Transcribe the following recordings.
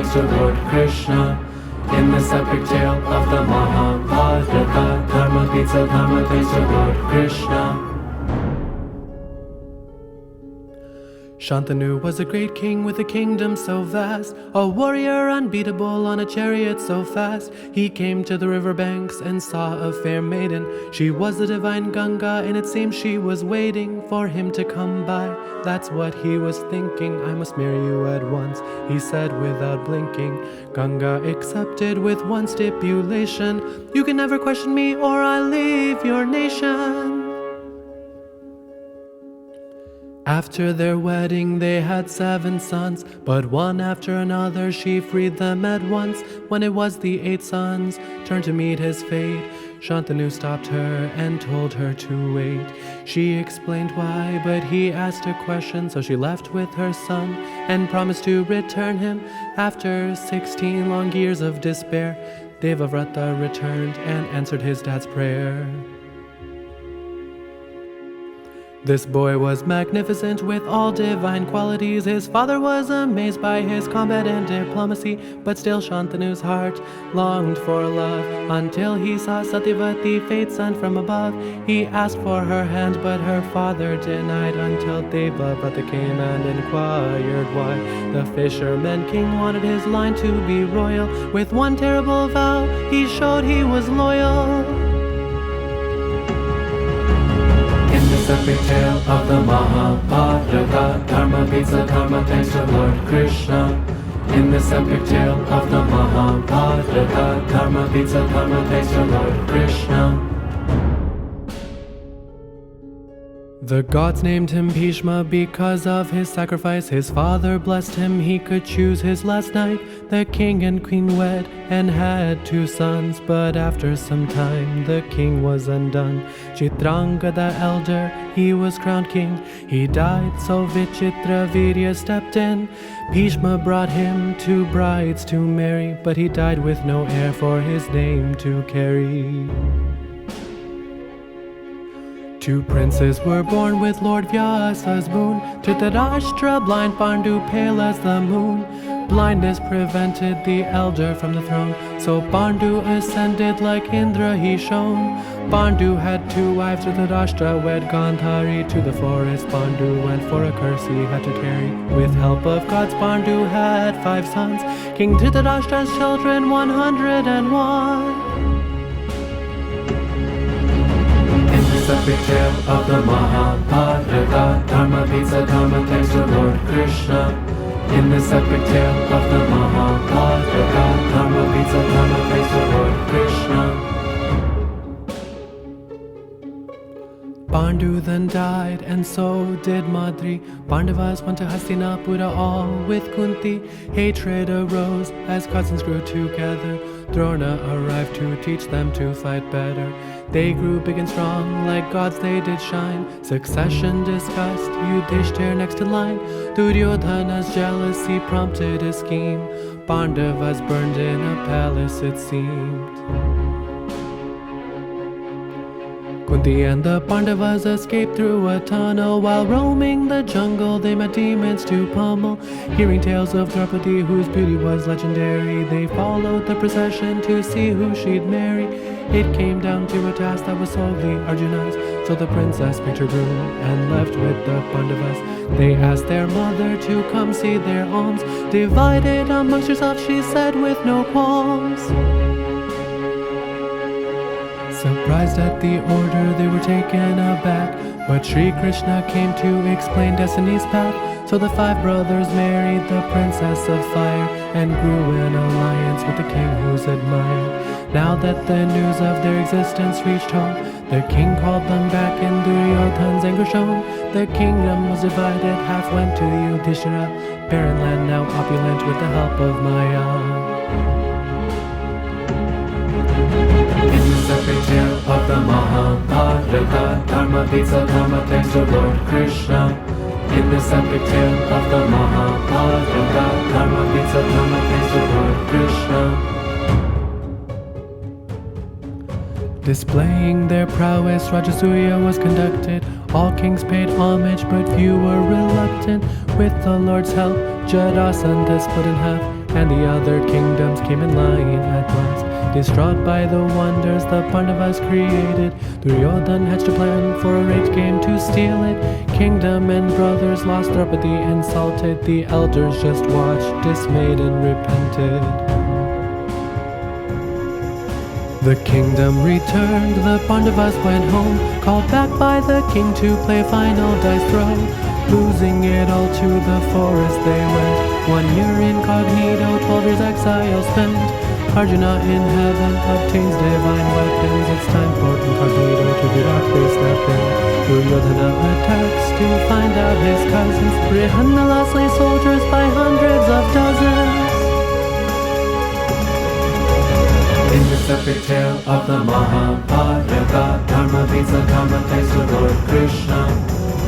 thanks to Lord Krishna. In this epic tale of the Mahabharata, Dharma beats Dharma thanks to Lord Krishna. Shantanu was a great king with a kingdom so vast, a warrior unbeatable on a chariot so fast. He came to the river banks and saw a fair maiden. She was the divine Ganga, and it seemed she was waiting for him to come by. That's what he was thinking. I must marry you at once, he said without blinking. Ganga accepted with one stipulation: you can never question me or I'll leave your nation. After their wedding they had 7 sons, but one after another she freed them at once. When it was the 8th son's turn to meet his fate, Shantanu stopped her and told her to wait. She explained why, but he asked a question, so she left with her son and promised to return him. After 16 long years of despair, DEVAVRATA returned and answered his dad's prayer. This boy was magnificent with all divine qualities. His father was amazed by his combat and diplomacy, but still Shantanu's heart longed for love, until he saw Satyavati, fate's son from above. He asked for her hand, but her father denied, until DEVAVRATA came and inquired why. The fisherman king wanted his line to be royal. With one terrible vow, he showed he was loyal. Epic tale of the Mahabharata, Dharma beats Dharma thanks to Lord Krishna. In this epic tale of the Mahabharata, Dharma beats Dharma thanks to Lord Krishna. The gods named him Bhishma because of his sacrifice. His father blessed him, he could choose his last night. The king and queen wed and had 2 sons, but after some time the king was undone. Chitranga the elder, he was crowned king. He died, so Vichitravirya stepped in. Bhishma brought him 2 brides to marry, but he died with no heir for his name to carry. 2 princes were born with Lord VYASA'S boon. DRITARASHTRA, blind, PANDU-PALE as the moon. Blindness prevented the elder from the throne, so Pandu ascended like Indra he shone. Pandu had 2 wives, DRITARASHTRA wed Gandhari. To the forest Pandu went, for a curse he had to carry. With help of gods Pandu had 5 sons, King DRITARASHTRA's children 101. Epic tale of the Mahabharata, Dharma beats Dharma thanks to Lord Krishna. In this epic tale of the Mahabharata, Dharma beats Dharma thanks to Lord Krishna. Pandu then died, and so did Madri. Pandavas went to Hastinapura, all with Kunti. Hatred arose as cousins grew together. Drona arrived to teach them to fight better. They grew big and strong, like gods they did shine. Succession discussed, Yudhishthira next in line. Duryodhana's jealousy prompted a scheme. Pandavas burned in a palace, it seemed. Kunti and the Pandavas escaped through a tunnel. While roaming the jungle, they met demons to pummel. Hearing tales of Draupadi, whose beauty was legendary, they followed the procession to see who she'd marry. It came down to a task that was solely Arjuna's, so the princess picked her groom and left with the Pandavas. They asked their mother to come see their alms. Divided amongst yourselves, she said with no qualms. Surprised at the order, they were taken aback, but Sri Krishna came to explain destiny's path. So the 5 brothers married the princess of fire and grew an alliance with the king who's admired. Now that the news of their existence reached home, the king called them back and Duryodhana's anger shone. The kingdom was divided, half went to Yudhishthira, barren land now opulent with the help of Maya. Epic tale of the Mahabharata, Dharma beats Dharma thanks to Lord Krishna. In this epic tale of the Mahabharata, Dharma beats Dharma thanks to Lord Krishna. Displaying their prowess, Rajasuya was conducted. All kings paid homage, but few were reluctant. With the Lord's help, Jarasandha split in half. and the other kingdoms came in line at last. Distraught by the wonders the Pandavas created, Duryodhana hatched a plan for a rage game to steal it. Kingdom and brothers lost, Draupadi insulted, the elders just watched, dismayed and repented. The kingdom returned, the Pandavas went home, called back by the king to play final dice throw. Losing it all to the forest they went, 1 year incognito, 12 years exile spent. Arjuna in heaven obtains divine weapons, it's time for incognito to the dark they step in. Duryodhana attacks to find out his cousins, Brihannala slays soldiers by hundreds of dozens. In this epic tale of the Mahabharata, Dharma beats the Dharma thanks to Lord Krishna.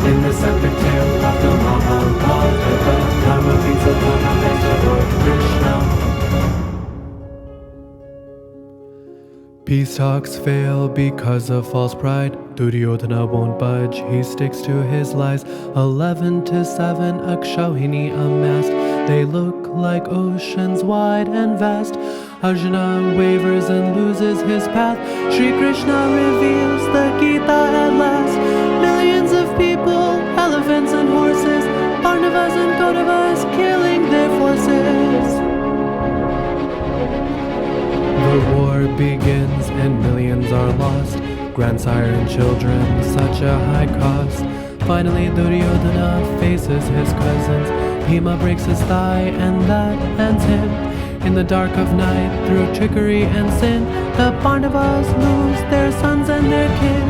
In this epic tale of the Mahabharata, Dharma beats the Dharma thanks to Lord Krishna. Peace talks fail because of false pride. Duryodhana won't budge, he sticks to his lies. 11 to 7 Akshauhini amassed, they look like oceans wide and vast. Arjuna wavers and loses his path. Shri Krishna reveals the Gita at last. Millions of people, elephants and horses, Pandavas and Kauravas killing their forces. The war begins and millions are lost, grandsire and children, such a high cost. Finally Duryodhana faces his cousins, Bhima breaks his thigh and that ends him. In the dark of night, through trickery and sin, the Pandavas lose their sons and their kin.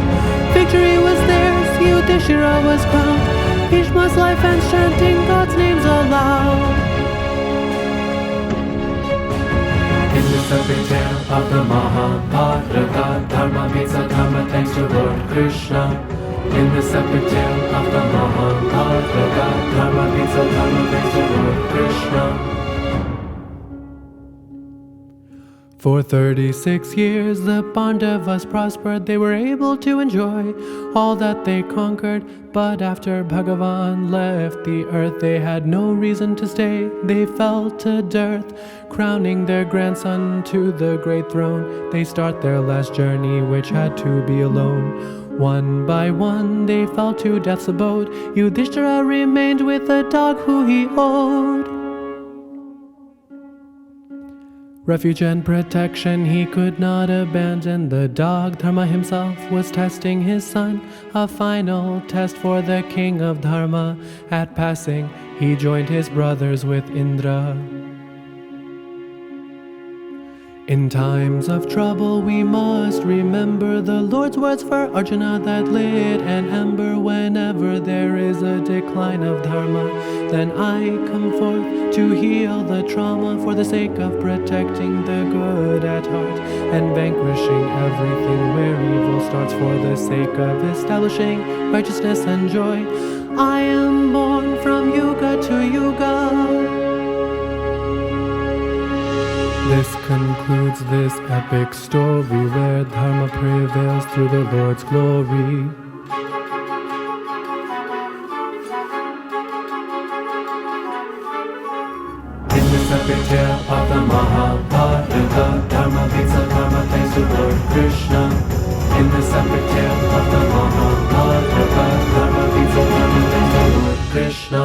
Victory was theirs, Yudhishthira was crowned, Bhishma's life ends chanting God's names aloud. In this epic tale of the Mahabharata, Dharma beats the Dharma thanks to Lord Krishna. In this epic tale of the Mahabharata, Dharma beats the Dharma thanks to Lord Krishna. For 36 years the Pandavas prospered, they were able to enjoy all that they conquered. But after Bhagavan left the earth, they had no reason to stay, they fell to dearth. Crowning their grandson to the great throne, they start their last journey which had to be alone. One by one they fell to death's abode, Yudhishthira remained with the dog who he owed. Refuge and protection he could not abandon. The dog Dharma himself was testing his son, a final test for the king of Dharma. At passing, he joined his brothers with Indra. In times of trouble we must remember the Lord's words for Arjuna that lit an ember. Whenever there is a decline of Dharma, then I come forth to heal the trauma for the sake of protecting the good at heart and vanquishing everything where evil starts for the sake of establishing righteousness and joy. I am born from Yuga to Yuga. This concludes this epic story where Dharma prevails through the Lord's glory. In this epic tale of the Mahabharata, Dharma beats the Dharma thanks to Lord Krishna. In this epic tale of the Mahabharata, Dharma beats the Dharma thanks to Lord Krishna.